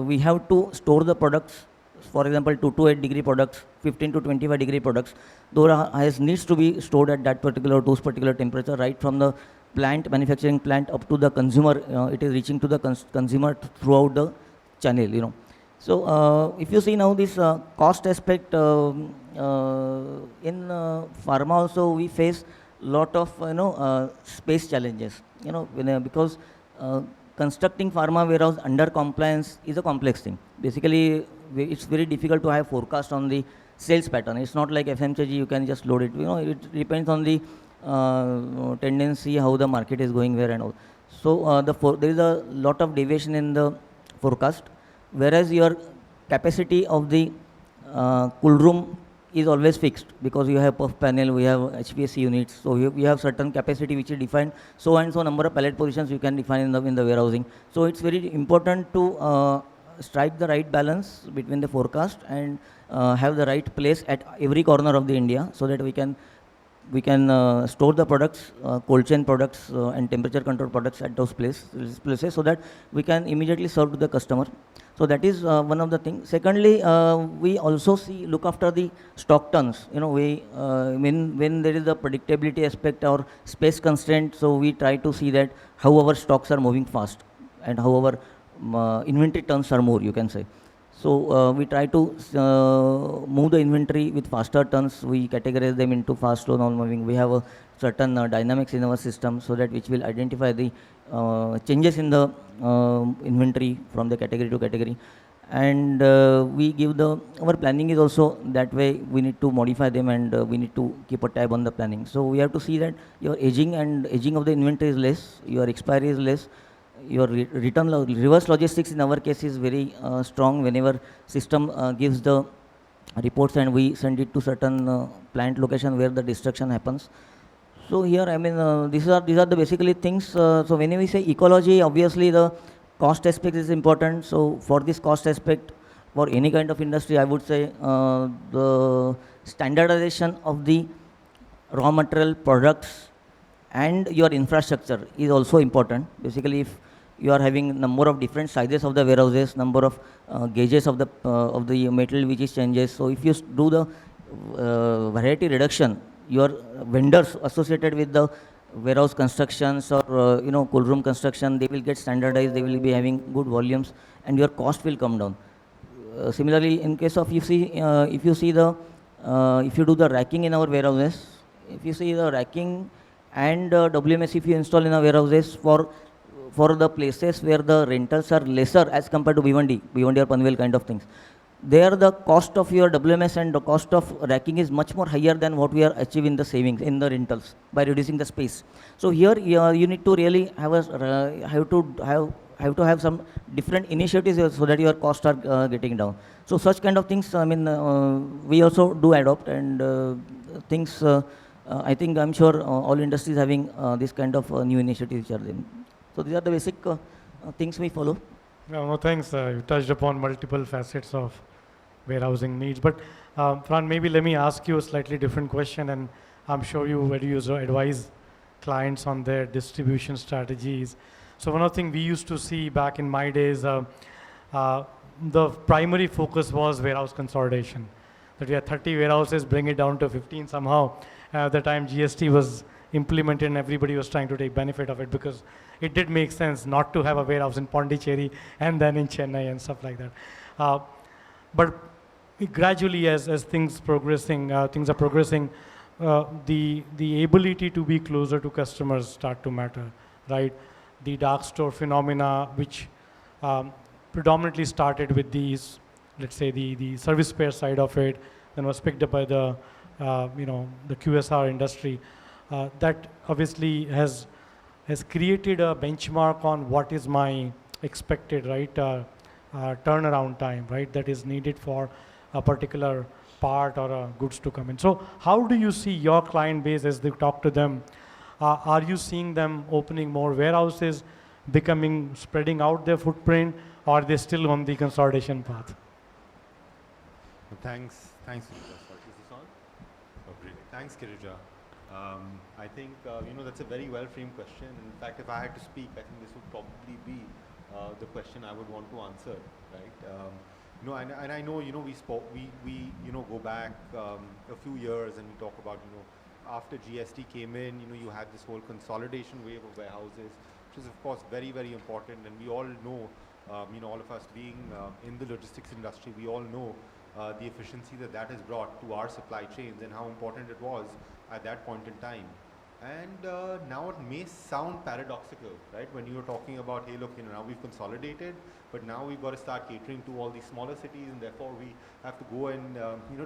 we have to store the products. For example, 2 to 8 degree products, 15 to 25 degree products, those needs to be stored at that particular, those particular temperature, right from the plant, manufacturing plant up to the consumer. It is reaching to the consumer throughout the channel, So if you see now this cost aspect, in pharma also we face lot of space challenges, because constructing pharma warehouse under compliance is a complex thing. Basically, it's very difficult to have forecast on the sales pattern. It's not like FMCG, you can just load it. It depends on the tendency, how the market is going where and all. So there is a lot of deviation in the forecast, whereas your capacity of the cool room is always fixed, because you have puff panel, we have HPSC units, so we have certain capacity which is defined, so and so number of pallet positions you can define in the warehousing. So it's very important to strike the right balance between the forecast and have the right place at every corner of the India, so that we can we can store the products, cold chain products and temperature control products at those places so that we can immediately serve to the customer. So that is one of the things. Secondly, we also look after the stock turns. You know, when there is a predictability aspect or space constraint, so we try to see that how our stocks are moving fast and how our inventory turns are more, you can say. So we try to move the inventory with faster turns. We categorize them into fast, slow, non-moving. We have a certain dynamics in our system so that which will identify the changes in the inventory from the category to category. And we give our planning is also that way. We need to modify them and we need to keep a tab on the planning. So we have to see that your aging of the inventory is less, your expiry is less, your reverse logistics in our case is very strong. Whenever system gives the reports and we send it to certain plant location where the destruction happens. So here, I mean, these are the basically things. So when we say ecology, obviously the cost aspect is important. So for this cost aspect, for any kind of industry, I would say the standardization of the raw material products and your infrastructure is also important. Basically, if you are having number of different sizes of the warehouses, number of gauges of the metal which is changes. So if you do the variety reduction, your vendors associated with the warehouse constructions or cold room construction, they will get standardized. They will be having good volumes, and your cost will come down. Similarly, in case of if you do the racking in our warehouses, if you see the racking and WMS if you install in our warehouses for the places where the rentals are lesser as compared to B1D or Panvel kind of things, there the cost of your WMS and the cost of racking is much more higher than what we are achieving the savings in the rentals by reducing the space. So here you need to really have to have some different initiatives so that your costs are getting down. So such kind of things, I mean, we also do adopt and things. I think I'm sure all industries having this kind of new initiatives are there. So these are the basic things we follow. No, thanks. You touched upon multiple facets of warehousing needs. But Farhaan, maybe let me ask you a slightly different question, and I'm sure you advise clients on their distribution strategies. So one of the things we used to see back in my days, the primary focus was warehouse consolidation. That we had 30 warehouses, bring it down to 15 somehow. At the time GST was implemented and everybody was trying to take benefit of it because it did make sense not to have a warehouse in Pondicherry and then in Chennai and stuff like that. But gradually as things are progressing, the ability to be closer to customers start to matter, right? The dark store phenomena, which predominantly started with these, let's say the service spare side of it, then was picked up by the QSR industry. That obviously has created a benchmark on what is my expected, right, turnaround time, right, that is needed for a particular part or goods to come in. So how do you see your client base as they talk to them? Are you seeing them opening more warehouses, spreading out their footprint, or are they still on the consolidation path? Thanks, Girija. Is this on? Oh, brilliant. Thanks, Girija. I think, that's a very well-framed question. In fact, if I had to speak, I think this would probably be the question I would want to answer, right? And I know, we go back a few years and we talk about, after GST came in, you had this whole consolidation wave of warehouses, which is of course very, very important. And we all know, all of us being in the logistics industry, we all know the efficiency that has brought to our supply chains and how important it was at that point in time. And now it may sound paradoxical, right? When you're talking about, hey, look, now we've consolidated, but now we've got to start catering to all these smaller cities, and therefore we have to go and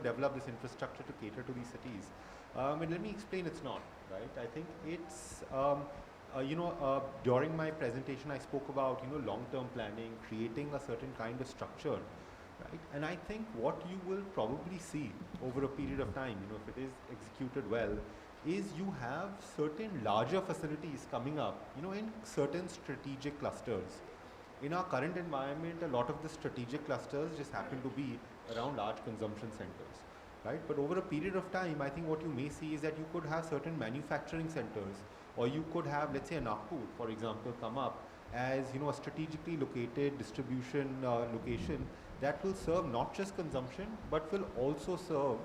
develop this infrastructure to cater to these cities. And let me explain, it's not, right? I think it's, during my presentation, I spoke about, long-term planning, creating a certain kind of structure, right? And I think what you will probably see over a period of time, if it is executed well, is you have certain larger facilities coming up, in certain strategic clusters. In our current environment, a lot of the strategic clusters just happen to be around large consumption centers. right? But over a period of time, I think what you may see is that you could have certain manufacturing centers, or you could have, let's say, a Nagpur, for example, come up as a strategically located distribution location that will serve not just consumption, but will also serve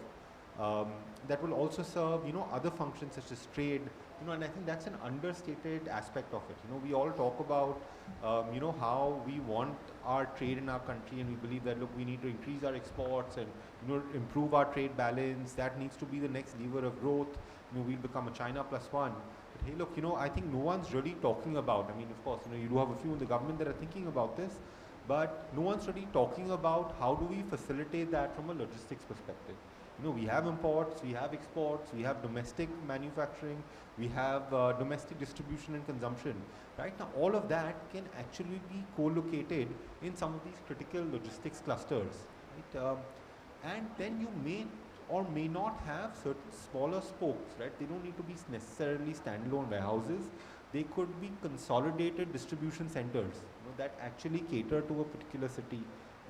other functions such as trade. And I think that's an understated aspect of it. We all talk about how we want our trade in our country, and we believe that, look, we need to increase our exports and improve our trade balance. That needs to be the next lever of growth. We'll become a China plus one. But hey, look, I think no one's really talking about, I mean, of course, you do have a few in the government that are thinking about this, but no one's really talking about how do we facilitate that from a logistics perspective. We have imports, we have exports, we have domestic manufacturing, we have domestic distribution and consumption. Right now, all of that can actually be co-located in some of these critical logistics clusters. Right? And then you may or may not have certain smaller spokes. Right? They don't need to be necessarily standalone warehouses. They could be consolidated distribution centers that actually cater to a particular city.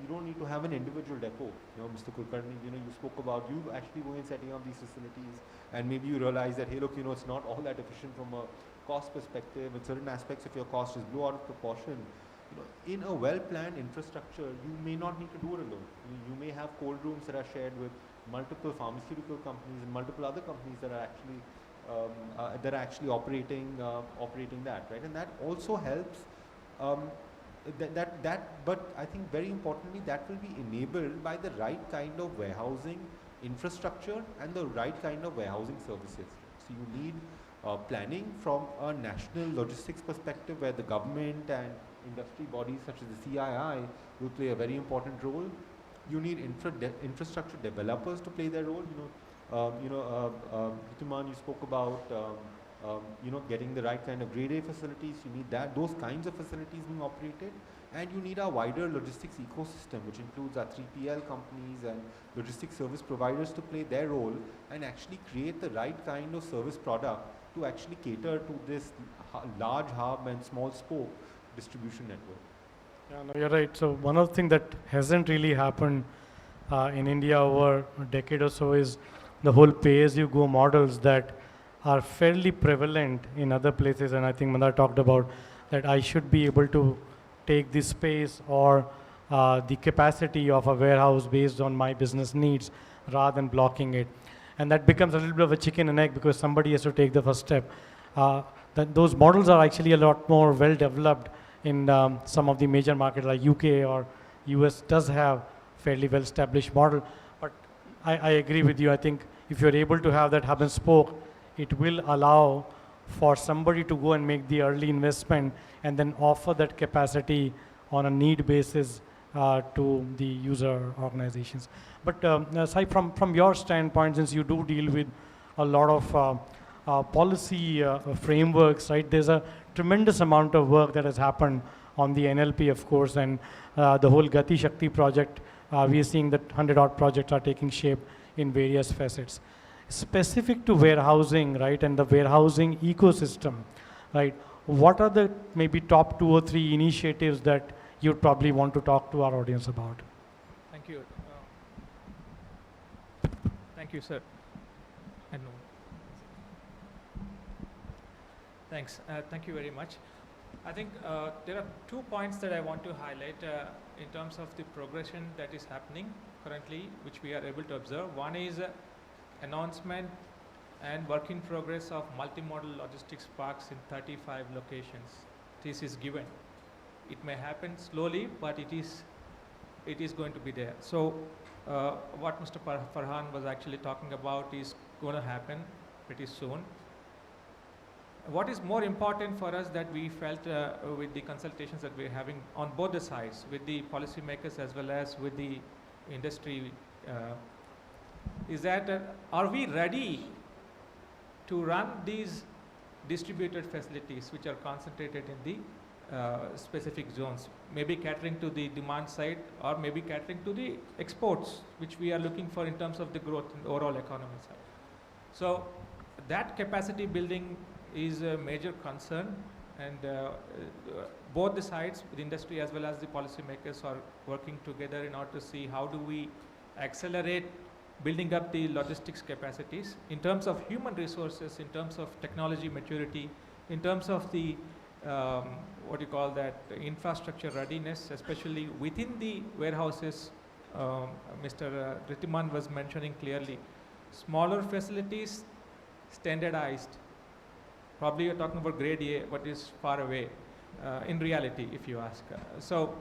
You don't need to have an individual depot. Mr. Kulkarni, you spoke about you actually going and setting up these facilities, and maybe you realize that, hey, look, it's not all that efficient from a cost perspective, and certain aspects of your cost just blow out of proportion. In a well-planned infrastructure, you may not need to do it alone. You may have cold rooms that are shared with multiple pharmaceutical companies and multiple other companies that are actually operating that, right? And that also helps. But I think very importantly, that will be enabled by the right kind of warehousing infrastructure and the right kind of warehousing services. So you need planning from a national logistics perspective, where the government and industry bodies such as the CII will play a very important role. You need infrastructure developers to play their role. Dhritiman, you spoke about getting the right kind of grade A facilities. You need those kinds of facilities being operated, and you need a wider logistics ecosystem, which includes our 3PL companies and logistics service providers to play their role and actually create the right kind of service product to actually cater to this large hub and small spoke distribution network. Yeah, no, you're right. So one of the things that hasn't really happened in India over a decade or so is the whole pay-as-you-go models that are fairly prevalent in other places. And I think Mandar talked about that I should be able to take the space or the capacity of a warehouse based on my business needs rather than blocking it. And that becomes a little bit of a chicken and egg because somebody has to take the first step. Those models are actually a lot more well developed in some of the major markets like UK or US does have fairly well established model. But I agree with you. I think if you're able to have that hub and spoke, it will allow for somebody to go and make the early investment and then offer that capacity on a need basis to the user organizations. But Sai, from your standpoint, since you do deal with a lot of policy frameworks, right? There's a tremendous amount of work that has happened on the NLP, of course, and the whole Gati Shakti project. We are seeing that 100-odd projects are taking shape in various facets. Specific to warehousing, right, and the warehousing ecosystem, right? What are the maybe top 2 or 3 initiatives that you'd probably want to talk to our audience about? Thank you. Thank you, sir. I know. Thanks. Thank you very much. I think there are 2 points that I want to highlight in terms of the progression that is happening currently, which we are able to observe. One is announcement and work in progress of multimodal logistics parks in 35 locations. This is given. It may happen slowly, but it is going to be there. So what Mr. Farhaan was actually talking about is going to happen pretty soon. What is more important for us that we felt with the consultations that we're having on both the sides, with the policymakers as well as with the industry, is that are we ready to run these distributed facilities which are concentrated in the specific zones, maybe catering to the demand side or maybe catering to the exports, which we are looking for in terms of the growth in the overall economy side. So that capacity building is a major concern, and both the sides, the industry as well as the policymakers, are working together in order to see how do we accelerate building up the logistics capacities. In terms of human resources, in terms of technology maturity, in terms of the what you call that, infrastructure readiness, especially within the warehouses, Mr. Dhritiman was mentioning clearly, smaller facilities, standardized. Probably you're talking about grade A, but is far away in reality, if you ask. So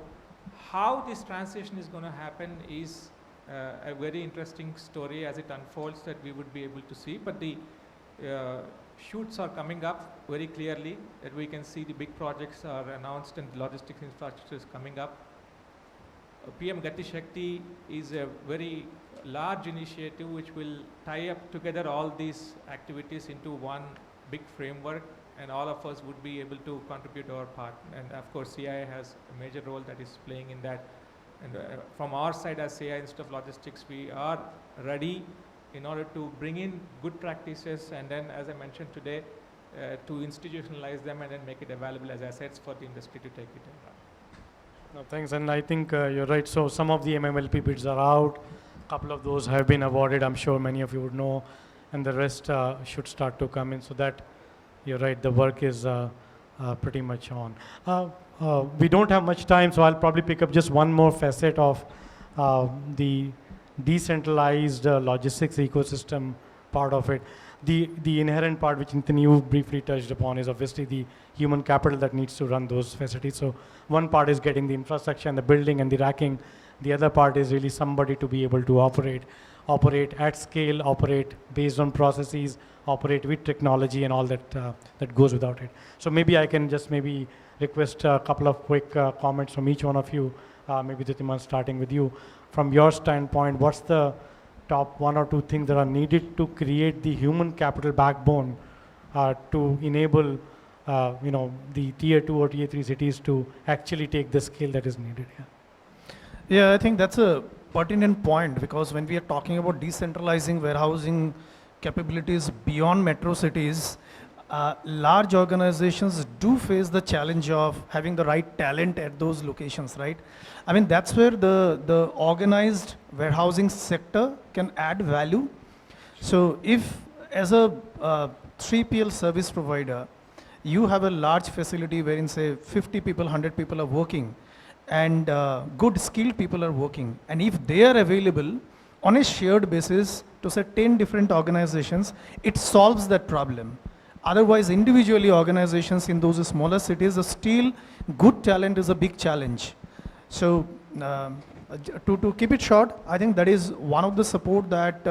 how this transition is going to happen is a very interesting story as it unfolds that we would be able to see. But the shoots are coming up very clearly, that we can see the big projects are announced and the logistics infrastructure is coming up. PM Gati Shakti is a very large initiative which will tie up together all these activities into one big framework, and all of us would be able to contribute our part. And of course, CI has a major role that is playing in that. And from our side as CI Institute of Logistics, we are ready in order to bring in good practices, and then, as I mentioned today, to institutionalize them and then make it available as assets for the industry to take it and run. No, thanks, and I think you're right. So some of the MMLP bids are out. A couple of those have been awarded. I'm sure many of you would know, and the rest should start to come in. So that, you're right, the work is pretty much on. We don't have much time, so I'll probably pick up just one more facet of the decentralized logistics ecosystem part of it. The inherent part, which Nitin, you briefly touched upon, is obviously the human capital that needs to run those facilities. So one part is getting the infrastructure and the building and the racking. The other part is really somebody to be able to operate at scale, operate based on processes, operate with technology and all that that goes without it. So maybe I can just maybe request a couple of quick comments from each one of you. Maybe Dhritiman, starting with you. From your standpoint, what's the top one or two things that are needed to create the human capital backbone to enable the tier 2 or tier 3 cities to actually take the scale that is needed here? Yeah, I think that's a pertinent point, because when we are talking about decentralizing warehousing capabilities beyond metro cities, large organizations do face the challenge of having the right talent at those locations, right? I mean, that's where the organized warehousing sector can add value. So if, as a 3PL service provider, you have a large facility wherein, say, 50 people, 100 people are working, and good skilled people are working, and if they are available on a shared basis to, say, 10 different organizations, it solves that problem. Otherwise, individually organizations in those smaller cities, still good talent is a big challenge. So to keep it short, I think that is one of the support that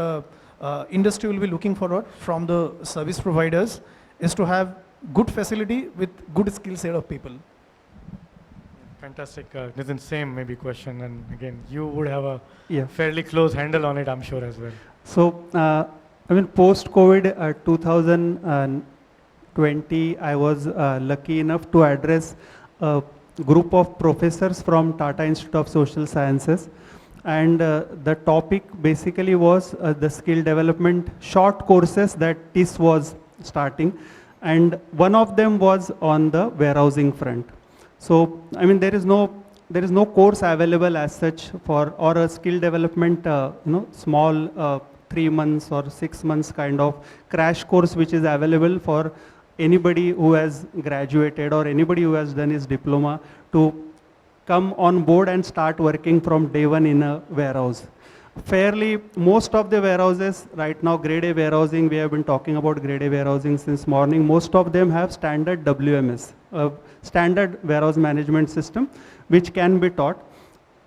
industry will be looking forward from the service providers, is to have good facility with good skill set of people. Fantastic. Nitin, same maybe question, and again, you would have a Yeah. fairly close handle on it, I'm sure, as well. So, I mean, post-COVID 2020, I was lucky enough to address a group of professors from Tata Institute of Social Sciences. And the topic basically was the skill development short courses that TIS was starting. And one of them was on the warehousing front. So, I mean, there is no course available as such for, or a skill development, small 3 months or 6 months kind of crash course which is available for anybody who has graduated or anybody who has done his diploma to come on board and start working from day one in a warehouse. Fairly, most of the warehouses right now, grade A warehousing, we have been talking about grade A warehousing since morning. Most of them have standard WMS, standard warehouse management system, which can be taught.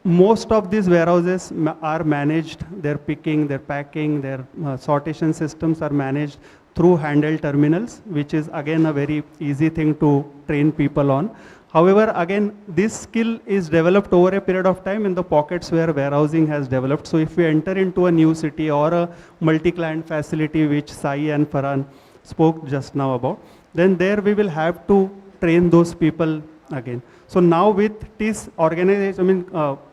Most of these warehouses are managed, their picking, their packing, their sortation systems are managed through handheld terminals, which is again a very easy thing to train people on. However, again, this skill is developed over a period of time in the pockets where warehousing has developed. So if we enter into a new city or a multi-client facility, which Sai and Farhaan spoke just now about, then there we will have to train those people again. So now with TIS organization,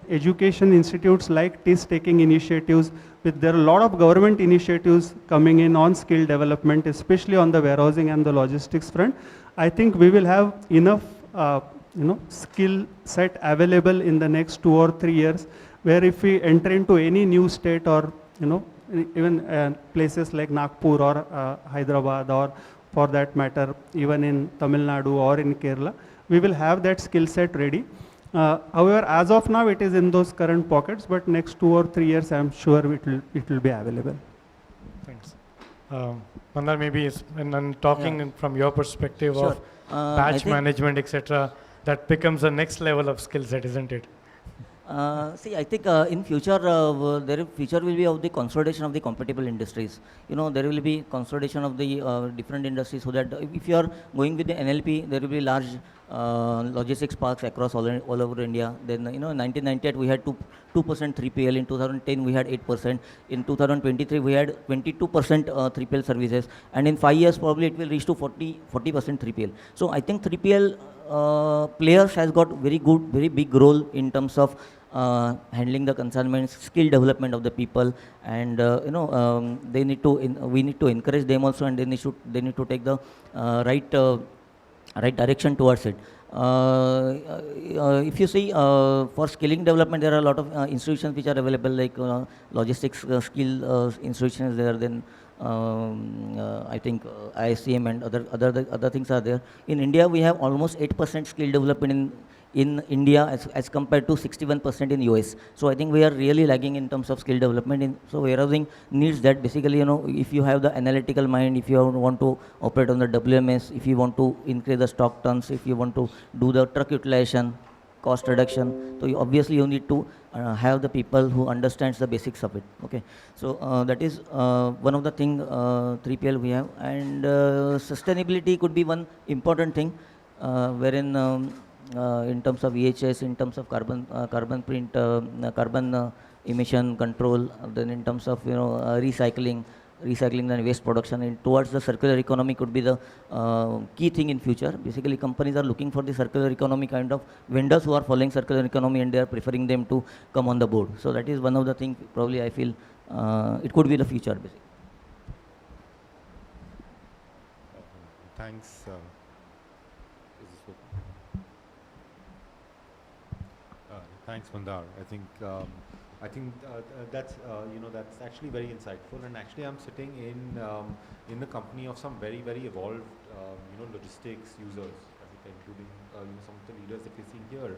education institutes like TIS taking initiatives, there are a lot of government initiatives coming in on skill development, especially on the warehousing and the logistics front. I think we will have enough skill set available in the next 2 or 3 years, where if we enter into any new state or even places like Nagpur or Hyderabad, or for that matter, even in Tamil Nadu or in Kerala, we will have that skill set ready. However, as of now, it is in those current pockets, but next 2 or 3 years, I'm sure it will be available. Thanks. Mandar, maybe and talking from your perspective Sure. of I batch think- management, etc., that becomes the next level of skill set, isn't it? See, I think in future, future will be of the consolidation of the compatible industries. You know, there will be consolidation of the different industries, so that if you are going with the NLP, there will be large logistics parks across all over India. Then, you know, in 1998 we had 2% 3PL. In 2010 we had 8%. In 2023 we had 22% 3PL services, and in 5 years probably it will reach to 40% 3PL. So I think 3PL players has got very big role in terms of handling the consignments, skill development of the people, and you know, we need to encourage them also, and they need to take the right direction towards it. If you see, for skilling development, there are a lot of institutions which are available, like logistics skill institutions there. Then I think ISCM and other things are there. In India, we have almost 8% skill development in India as compared to 61% in US. So I think we are really lagging in terms of skill development. So warehousing needs that. Basically, you know, if you have the analytical mind, if you want to operate on the WMS, if you want to increase the stock turns, if you want to do the truck utilization, cost reduction, so obviously you need to have the people who understands the basics of it. Okay, so that is one of the thing 3PL we have, and sustainability could be one important thing, wherein in terms of EHS, in terms of carbon print, carbon emission control, then in terms of, you know, recycling and waste production, and towards the circular economy could be the key thing in future. Basically, companies are looking for the circular economy kind of vendors who are following circular economy, and they are preferring them to come on the board. So that is one of the things probably I feel it could be the future, basically. Thanks. Is this open? Thanks, Mandar. I think that's that's actually very insightful. And actually, I'm sitting in the company of some very evolved logistics users, right, including some of the leaders that we're seeing here.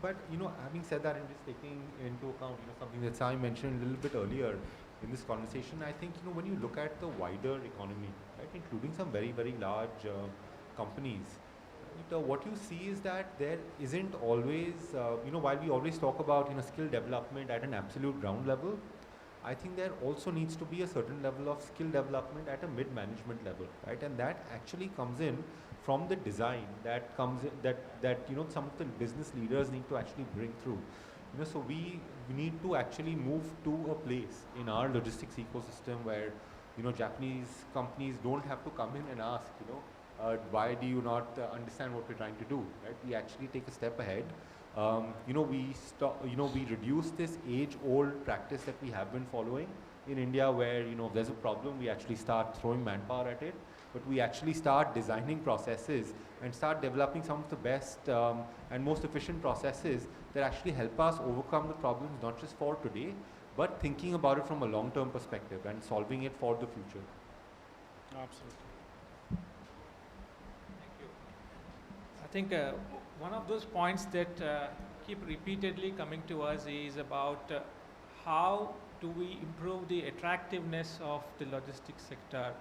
But having said that, and just taking into account something that Sai mentioned a little bit earlier in this conversation, I think when you look at the wider economy, right, including some very large companies, what you see is that there isn't always, while we always talk about skill development at an absolute ground level, I think there also needs to be a certain level of skill development at a mid-management level, right? And that actually comes in from the design that comes in, that some of the business leaders need to actually bring through. So we need to actually move to a place in our logistics ecosystem where Japanese companies don't have to come in and ask, why do you not understand what we're trying to do, right? We actually take a step ahead. We reduce this age-old practice that we have been following in India, where if there's a problem, we actually start throwing manpower at it, but we actually start designing processes and start developing some of the best and most efficient processes that actually help us overcome the problems, not just for today, but thinking about it from a long-term perspective and solving it for the future. Absolutely. I think one of those points that keep repeatedly coming to us is about how do we improve the attractiveness of the logistics sector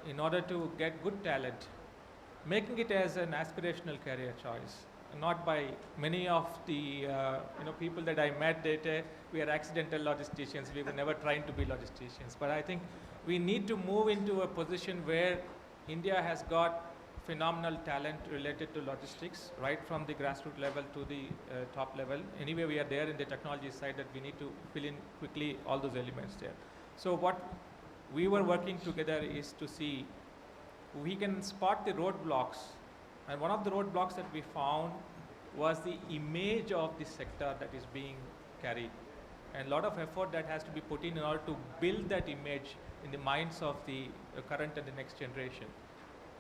in order to get good talent, making it as an aspirational career choice, not by many of the people that I met that we are accidental logisticians, we were never trying to be logisticians. But I think we need to move into a position where India has got phenomenal talent related to logistics, right from the grassroots level to the top level. Anyway, we are there in the technology side that we need to fill in quickly all those elements there. So what we were working together is to see we can spot the roadblocks, and one of the roadblocks that we found was the image of the sector that is being carried, and a lot of effort that has to be put in order to build that image in the minds of the current and the next generation.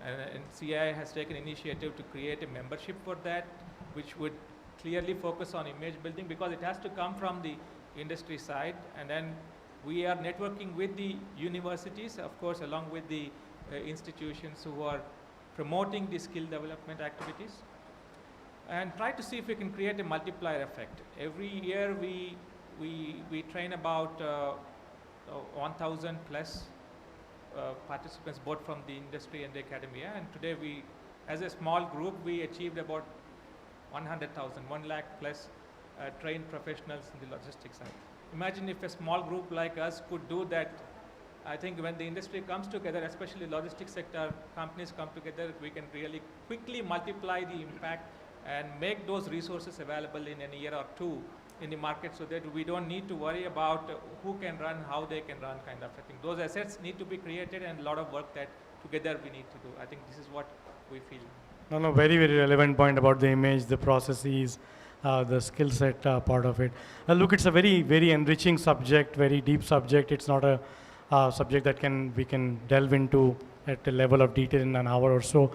And CI has taken initiative to create a membership for that, which would clearly focus on image building, because it has to come from the industry side, and then We are networking with the universities, of course, along with the institutions who are promoting the skill development activities, and try to see if we can create a multiplier effect. Every year we train about 1,000 plus participants, both from the industry and the academia, and today we, as a small group, we achieved about 100,000, 1 lakh plus trained professionals in the logistics side. Imagine if a small group like us could do that. I think when the industry comes together, especially logistics sector companies come together, we can really quickly multiply the impact and make those resources available in a year or two in the market, so that we don't need to worry about who can run, how they can run, kind of a thing. Those assets need to be created, and a lot of work that together we need to do. I think this is what we feel. No, very, very relevant point about the image, the processes, the skill set part of it. Look, it's a very, very enriching subject, very deep subject. It's not a subject that we can delve into at a level of detail in an hour or so.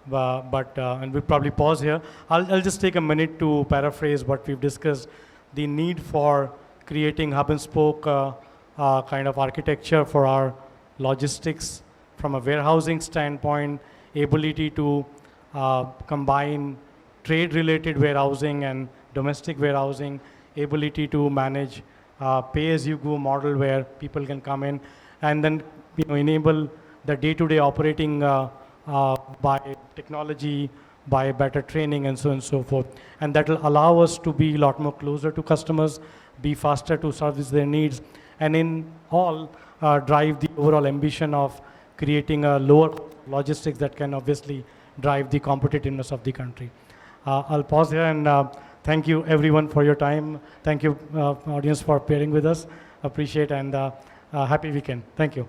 And we'll probably pause here. I'll just take a minute to paraphrase what we've discussed. The need for creating hub and spoke kind of architecture for our logistics from a warehousing standpoint, ability to combine trade-related warehousing and domestic warehousing, ability to manage pay-as-you-go model where people can come in, and then enable the day-to-day operating by technology, by better training, and so on and so forth. And that will allow us to be a lot more closer to customers, be faster to service their needs, and in all drive the overall ambition of creating a lower logistics that can obviously drive the competitiveness of the country. I'll pause here and thank you everyone for your time. Thank you audience for pairing with us. Appreciate, and happy weekend. Thank you.